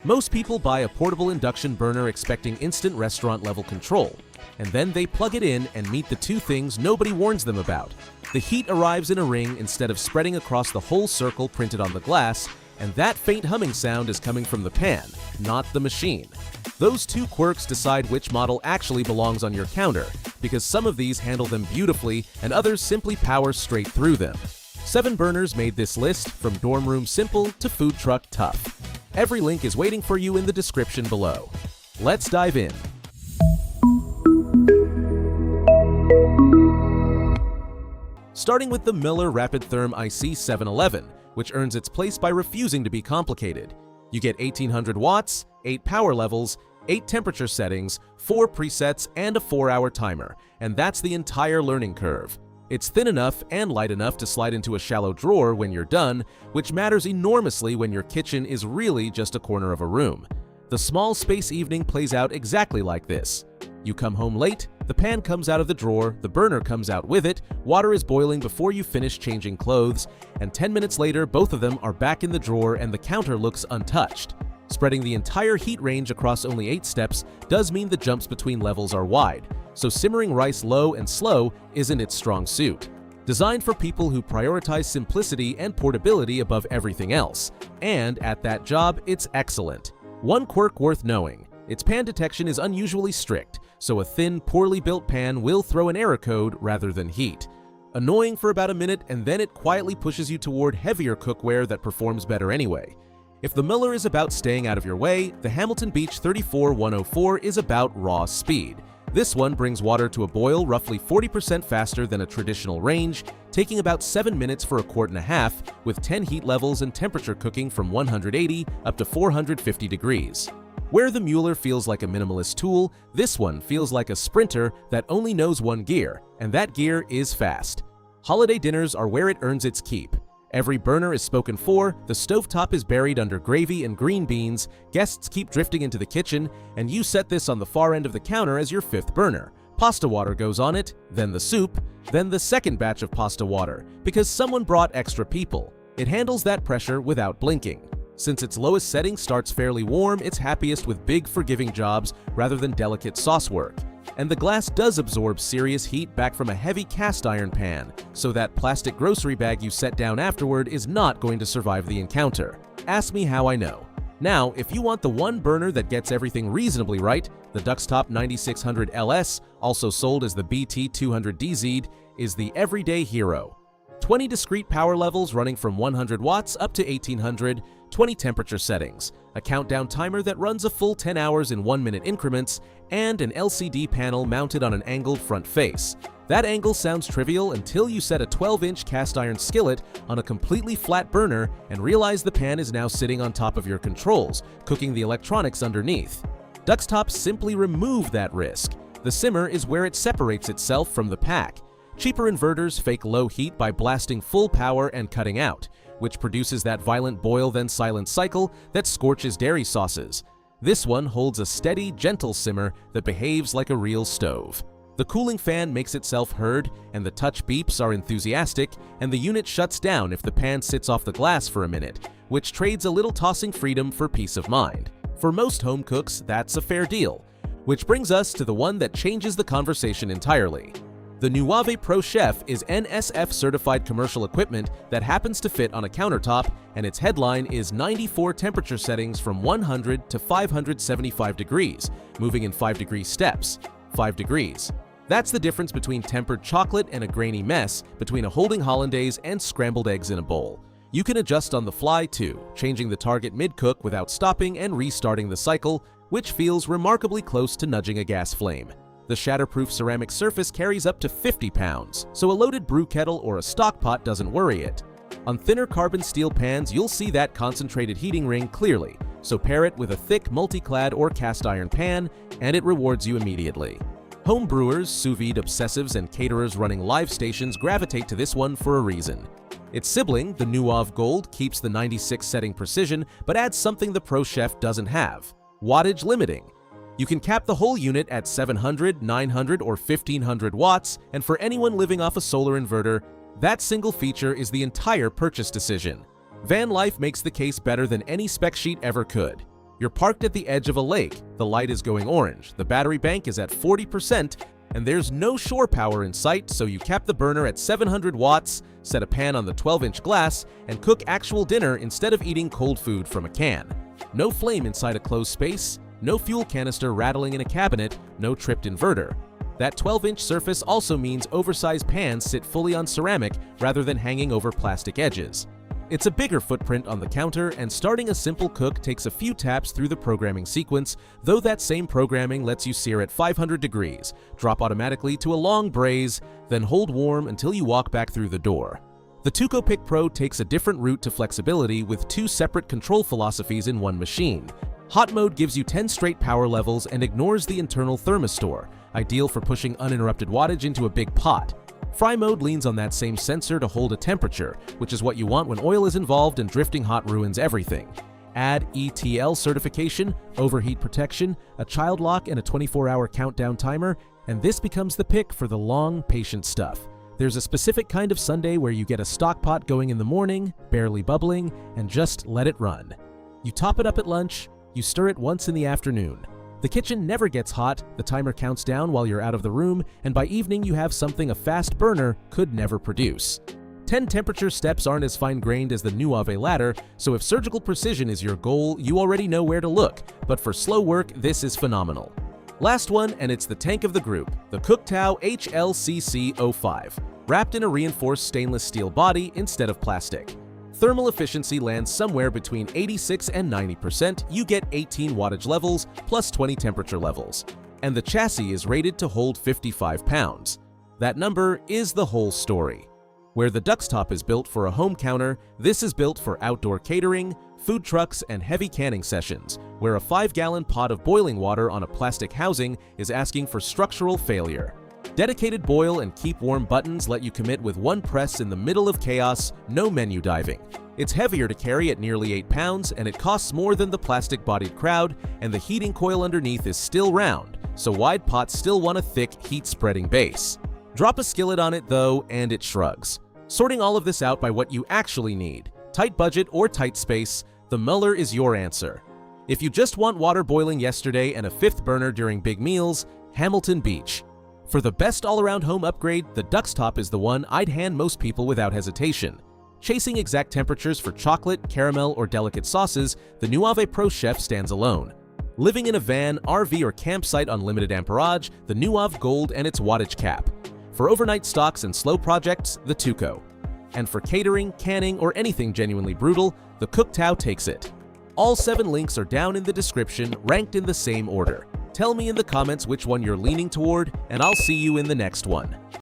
Most people buy a portable induction burner expecting instant restaurant-level control, and then they plug it in and meet the two things nobody warns them about. The heat arrives in a ring instead of spreading across the whole circle printed on the glass, and that faint humming sound is coming from the pan, not the machine. Those two quirks decide which model actually belongs on your counter, because some of these handle them beautifully and others simply power straight through them. 7 burners made this list, from dorm room simple to food truck tough. Every link is waiting for you in the description below. Let's dive in. Starting with the Mueller Rapid Therm IC711, which earns its place by refusing to be complicated. You get 1800 watts, 8 power levels, 8 temperature settings, 4 presets, and a 4-hour timer, and that's the entire learning curve. It's thin enough and light enough to slide into a shallow drawer when you're done, which matters enormously when your kitchen is really just a corner of a room. The small space evening plays out exactly like this. You come home late, the pan comes out of the drawer, the burner comes out with it, water is boiling before you finish changing clothes, and 10 minutes later both of them are back in the drawer and the counter looks untouched. Spreading the entire heat range across only 8 steps does mean the jumps between levels are wide, so simmering rice low and slow isn't its strong suit. Designed for people who prioritize simplicity and portability above everything else, and at that job, it's excellent. One quirk worth knowing: its pan detection is unusually strict, so a thin, poorly built pan will throw an error code rather than heat. Annoying for about a minute, and then it quietly pushes you toward heavier cookware that performs better anyway. If the Mueller is about staying out of your way, the Hamilton Beach 34104 is about raw speed. This one brings water to a boil roughly 40% faster than a traditional range, taking about 7 minutes for a quart and a half, with 10 heat levels and temperature cooking from 180 up to 450 degrees. Where the Mueller feels like a minimalist tool, this one feels like a sprinter that only knows one gear, and that gear is fast. Holiday dinners are where it earns its keep. Every burner is spoken for, the stovetop is buried under gravy and green beans, guests keep drifting into the kitchen, and you set this on the far end of the counter as your 5th burner. Pasta water goes on it, then the soup, then the second batch of pasta water, because someone brought extra people. It handles that pressure without blinking. Since its lowest setting starts fairly warm, it's happiest with big, forgiving jobs rather than delicate sauce work. And the glass does absorb serious heat back from a heavy cast iron pan, so that plastic grocery bag you set down afterward is not going to survive the encounter. Ask me how I know. Now, if you want the one burner that gets everything reasonably right, the Duxtop 9600 LS, also sold as the BT200DZ, is the everyday hero. 20 discrete power levels running from 100 watts up to 1800, 20 temperature settings, a countdown timer that runs a full 10 hours in 1-minute increments, and an LCD panel mounted on an angled front face. That angle sounds trivial until you set a 12-inch cast iron skillet on a completely flat burner and realize the pan is now sitting on top of your controls, cooking the electronics underneath. Duxtop simply remove that risk. The simmer is where it separates itself from the pack. Cheaper inverters fake low heat by blasting full power and cutting out, which produces that violent boil then silent cycle that scorches dairy sauces. This one holds a steady, gentle simmer that behaves like a real stove. The cooling fan makes itself heard, and the touch beeps are enthusiastic, and the unit shuts down if the pan sits off the glass for a minute, which trades a little tossing freedom for peace of mind. For most home cooks, that's a fair deal. Which brings us to the one that changes the conversation entirely. The NuWave ProChef is NSF certified commercial equipment that happens to fit on a countertop, and its headline is 94 temperature settings from 100 to 575 degrees, moving in 5-degree steps. 5 degrees. That's the difference between tempered chocolate and a grainy mess, between a holding hollandaise and scrambled eggs in a bowl. You can adjust on the fly too, changing the target mid-cook without stopping and restarting the cycle, which feels remarkably close to nudging a gas flame. The shatterproof ceramic surface carries up to 50 pounds, so a loaded brew kettle or a stock pot doesn't worry it. On thinner carbon steel pans, you'll see that concentrated heating ring clearly, so pair it with a thick multi-clad or cast iron pan, and it rewards you immediately. Home brewers, sous vide obsessives, and caterers running live stations gravitate to this one for a reason. Its sibling, the NuWave Gold, keeps the 96 setting precision, but adds something the ProChef doesn't have: wattage limiting. You can cap the whole unit at 700, 900, or 1500 watts, and for anyone living off a solar inverter, that single feature is the entire purchase decision. Van Life makes the case better than any spec sheet ever could. You're parked at the edge of a lake, the light is going orange, the battery bank is at 40%, and there's no shore power in sight, so you cap the burner at 700 watts, set a pan on the 12-inch glass, and cook actual dinner instead of eating cold food from a can. No flame inside a closed space, no fuel canister rattling in a cabinet, no tripped inverter. That 12-inch surface also means oversized pans sit fully on ceramic rather than hanging over plastic edges. It's a bigger footprint on the counter, and starting a simple cook takes a few taps through the programming sequence, though that same programming lets you sear at 500 degrees, drop automatically to a long braise, then hold warm until you walk back through the door. The Tuco Pro takes a different route to flexibility with two separate control philosophies in one machine. Hot mode gives you 10 straight power levels and ignores the internal thermistor, ideal for pushing uninterrupted wattage into a big pot. Fry mode leans on that same sensor to hold a temperature, which is what you want when oil is involved and drifting hot ruins everything. Add ETL certification, overheat protection, a child lock, and a 24-hour countdown timer, and this becomes the pick for the long, patient stuff. There's a specific kind of Sunday where you get a stock pot going in the morning, barely bubbling, and just let it run. You top it up at lunch, you stir it once in the afternoon. The kitchen never gets hot, the timer counts down while you're out of the room, and by evening you have something a fast burner could never produce. 10 temperature steps aren't as fine-grained as the NuWave ladder, so if surgical precision is your goal, you already know where to look, but for slow work, this is phenomenal. Last one, and it's the tank of the group, the Cooktao HLCC05, wrapped in a reinforced stainless steel body instead of plastic. Thermal efficiency lands somewhere between 86 and 90%, you get 18 wattage levels plus 20 temperature levels. And the chassis is rated to hold 55 pounds. That number is the whole story. Where the Duxtop is built for a home counter, this is built for outdoor catering, food trucks, and heavy canning sessions, where a 5-gallon pot of boiling water on a plastic housing is asking for structural failure. Dedicated boil and keep warm buttons let you commit with one press in the middle of chaos, no menu diving. It's heavier to carry at nearly 8 pounds, and it costs more than the plastic-bodied crowd, and the heating coil underneath is still round, so wide pots still want a thick, heat-spreading base. Drop a skillet on it though, and it shrugs. Sorting all of this out by what you actually need, tight budget or tight space, the Mueller is your answer. If you just want water boiling yesterday and a 5th burner during big meals, Hamilton Beach. For the best all-around home upgrade, the Duxtop is the one I'd hand most people without hesitation. Chasing exact temperatures for chocolate, caramel, or delicate sauces, the NuWave ProChef stands alone. Living in a van, RV, or campsite on limited amperage, the NuWave Gold and its wattage cap. For overnight stocks and slow projects, the Tuco. And for catering, canning, or anything genuinely brutal, the Cooktao takes it. All 7 links are down in the description, ranked in the same order. Tell me in the comments which one you're leaning toward, and I'll see you in the next one.